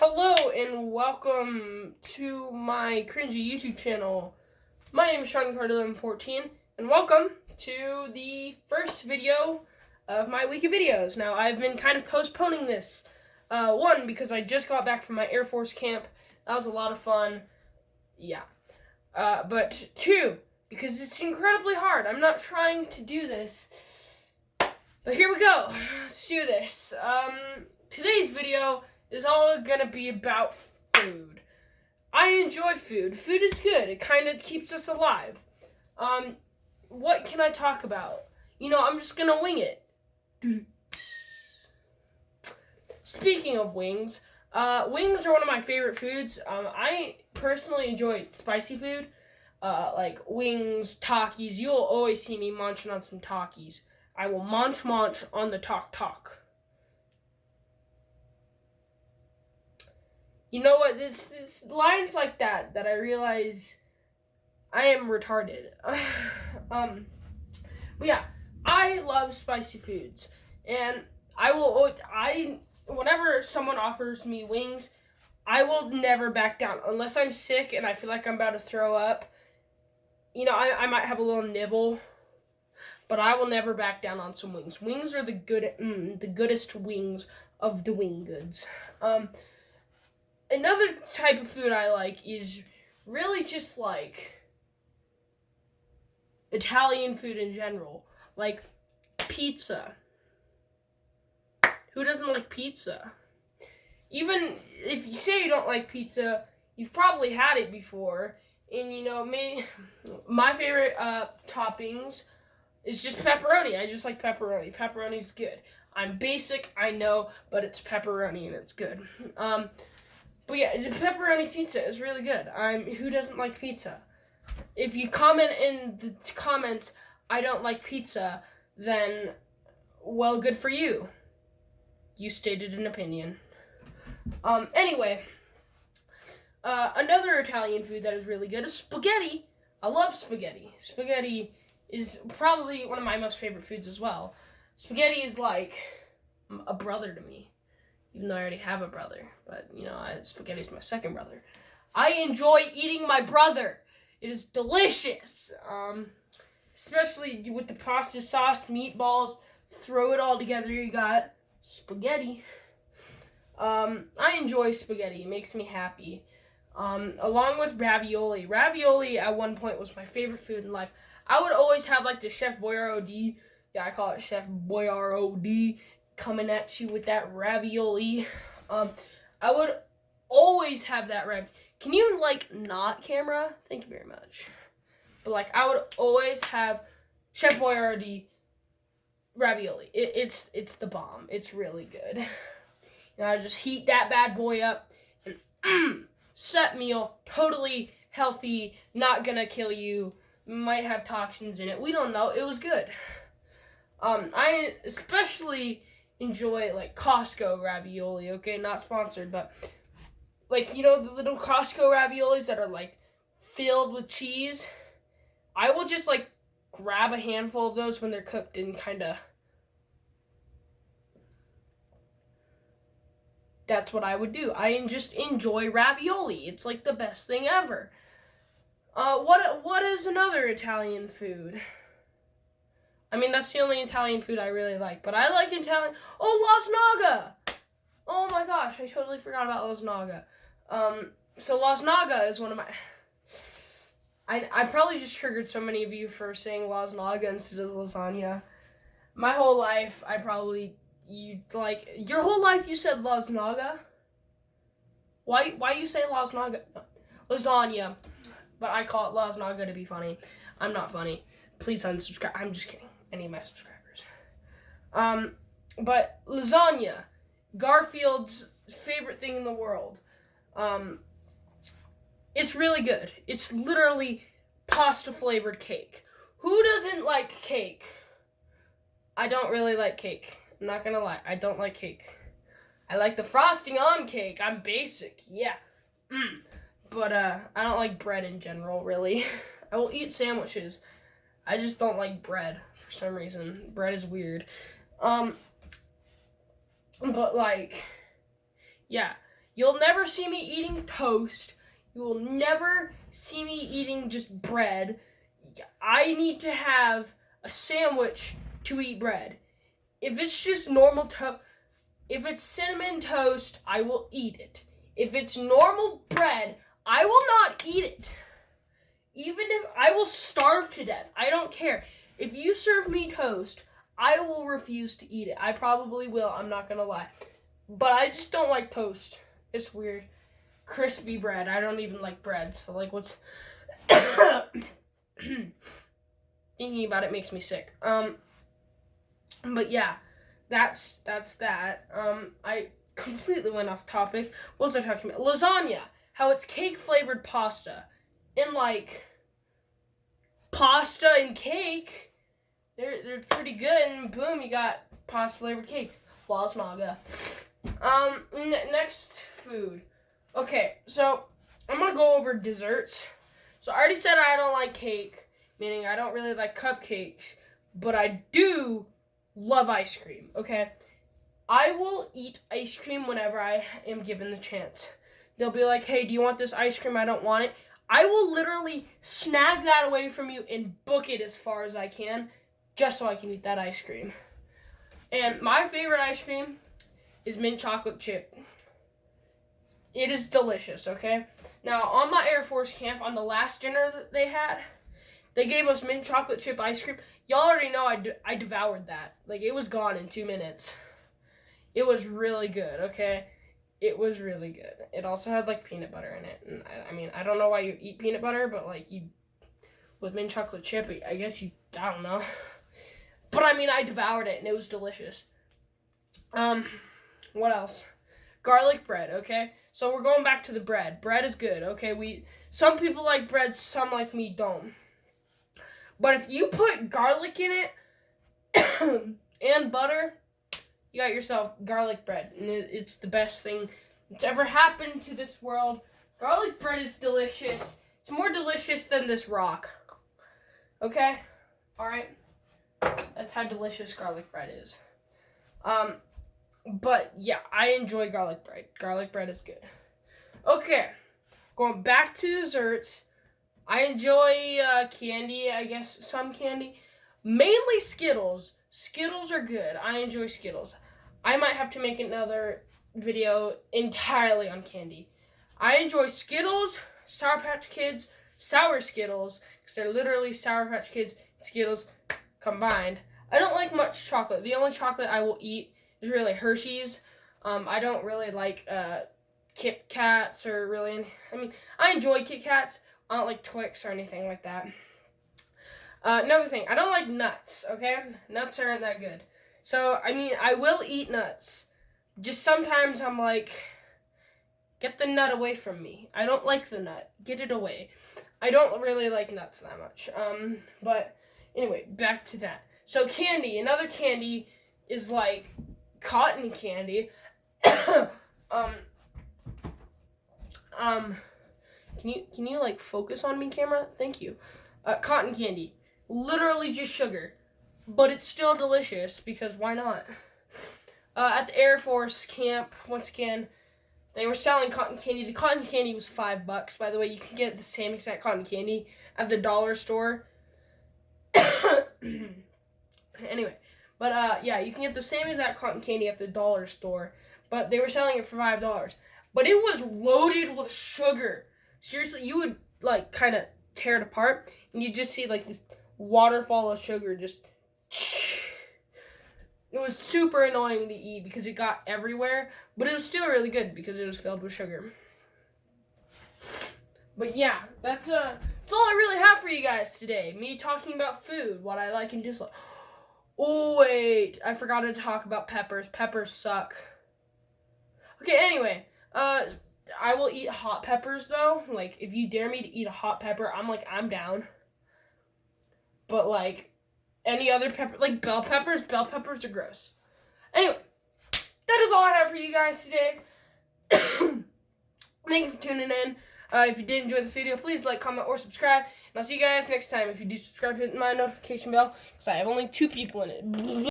Hello and welcome to my cringy YouTube channel. My name is Sean Carter1114 and welcome to the first video of my week of videos. Now I've been kind of postponing this. One, because I just got back from my Air Force camp. That was a lot of fun. Yeah. But two, because it's incredibly hard. I'm not trying to do this. But here we go. Let's do this. Today's video is all gonna be about food. I enjoy food. Food is good. It kind of keeps us alive. What can I talk about? I'm just gonna wing it. Speaking of wings, wings are one of my favorite foods. I personally enjoy spicy food, like wings, Takis. You'll always see me munching on some Takis. I will munch on the talk. You know what? It's lines like that I realize I am retarded. But yeah, I love spicy foods, and whenever someone offers me wings, I will never back down unless I'm sick and I feel like I'm about to throw up. I might have a little nibble, but I will never back down on some wings. Wings are the goodest wings of the wing goods. Another type of food I like is really just like Italian food in general, like pizza. Who doesn't like pizza? Even if you say you don't like pizza, you've probably had it before. And my favorite toppings is just pepperoni. I just like pepperoni. Pepperoni's good. I'm basic, I know, but it's pepperoni and it's good. But yeah, the pepperoni pizza is really good. Who doesn't like pizza? If you comment in the comments, I don't like pizza, then, well, good for you. You stated an opinion. Anyway, another Italian food that is really good is spaghetti. I love spaghetti. Spaghetti is probably one of my most favorite foods as well. Spaghetti is like a brother to me. Even though I already have a brother. But, spaghetti's my second brother. I enjoy eating my brother. It is delicious. Especially with the pasta sauce, meatballs. Throw it all together. You got spaghetti. I enjoy spaghetti. It makes me happy. Along with ravioli. Ravioli at one point was my favorite food in life. I would always have like the Chef Boyardee. Yeah, I call it Chef Boyardee. Coming at you with that ravioli. I would always have that Can you not camera? Thank you very much. But I would always have Chef Boyardee ravioli. It's the bomb. It's really good. I just heat that bad boy up and set meal, totally healthy, not gonna kill you. Might have toxins in it. We don't know. It was good. I especially enjoy Costco ravioli, okay? Not sponsored, but the little Costco raviolis that are filled with cheese. I will just grab a handful of those when they're cooked and that's what I would do. I just enjoy ravioli. It's the best thing ever. What is another Italian food? That's the only Italian food I really like. But I like Italian... Oh, lasagna! Oh my gosh, I totally forgot about lasagna. So lasagna is one of my... I probably just triggered so many of you for saying lasagna instead of lasagna. My whole life, your whole life you said lasagna? Why you say lasagna? Lasagna. But I call it lasagna to be funny. I'm not funny. Please unsubscribe. I'm just kidding. Any of my subscribers. But lasagna, Garfield's favorite thing in the world. It's really good. It's literally pasta flavored cake. Who doesn't like cake? I don't really like cake. I'm not gonna lie. I don't like cake. I like the frosting on cake. I'm basic. Yeah. But I don't like bread in general, really. I will eat sandwiches. I just don't like bread. For some reason, bread is weird. But yeah, You'll never see me eating toast. You will never see me eating just bread. I need to have a sandwich to eat bread. If it's just normal if it's cinnamon toast, I will eat it. If it's normal bread, I will not eat it. Even if I will starve to death, I don't care. If you serve me toast, I will refuse to eat it. I probably will, I'm not gonna lie. But I just don't like toast. It's weird. Crispy bread. I don't even like bread. So like what's thinking about it makes me sick. But yeah, that's that. I completely went off topic. What was I talking about? Lasagna. How it's cake flavored pasta. And like pasta and cake, they're pretty good, and boom, you got pasta flavored cake. Flawless maga. Next food. Okay, so I'm gonna go over desserts. So I already said I don't like cake, meaning I don't really like cupcakes, but I do love ice cream, okay? I will eat ice cream whenever I am given the chance. They'll be like, hey, do you want this ice cream? I don't want it. I will literally snag that away from you and book it as far as I can, just so I can eat that ice cream. And my favorite ice cream is mint chocolate chip. It is delicious, okay? Now, on my Air Force camp, on the last dinner that they had, they gave us mint chocolate chip ice cream. Y'all already know I devoured that. Like, it was gone in 2 minutes. It was really good, okay? It was really good. It also had, like, peanut butter in it. And I mean, I don't know why you eat peanut butter, but, like, with mint chocolate chip, I guess I don't know. But, I mean, I devoured it, and it was delicious. What else? Garlic bread, okay? So we're going back to the bread. Bread is good, okay? Some people like bread, some like me don't. But if you put garlic in it and butter, you got yourself garlic bread. And it's the best thing that's ever happened to this world. Garlic bread is delicious. It's more delicious than this rock. Okay? Alright? That's how delicious garlic bread is. But yeah, I enjoy garlic bread. Garlic bread is good. Okay, going back to desserts. I enjoy candy, I guess, some candy. Mainly Skittles. Skittles are good. I enjoy Skittles. I might have to make another video entirely on candy. I enjoy Skittles, Sour Patch Kids, Sour Skittles, because they're literally Sour Patch Kids, Skittles combined. I don't like much chocolate. The only chocolate I will eat is really Hershey's. I don't really like Kit Kats or really. I enjoy Kit Kats. I don't like Twix or anything like that. Another thing, I don't like nuts. Okay, nuts aren't that good. So I will eat nuts. Just sometimes I'm like, get the nut away from me. I don't like the nut. Get it away. I don't really like nuts that much. But anyway, back to that. So candy. Another candy is like cotton candy. Can you like focus on me, camera? Thank you. Cotton candy. Literally just sugar. But it's still delicious because why not? At the Air Force camp, once again, they were selling cotton candy. The cotton candy was $5, by the way. You can get the same exact cotton candy at the dollar store. Anyway, but yeah, you can get the same exact cotton candy at the dollar store, but they were selling it for $5. But it was loaded with sugar. Seriously, you would like kind of tear it apart, and you just see like this waterfall of sugar just. It was super annoying to eat because it got everywhere, but it was still really good because it was filled with sugar. But yeah, that's all I really have for you guys today. Me talking about food, what I like and dislike. Oh wait, I forgot to talk about peppers. Peppers suck. Okay, anyway, I will eat hot peppers though. Like if you dare me to eat a hot pepper, I'm down. But like any other pepper, like bell peppers are gross. Anyway, that is all I have for you guys today. Thank you for tuning in. If you did enjoy this video, please like, comment, or subscribe. And I'll see you guys next time. If you do subscribe, hit my notification bell, because I have only 2 people in it.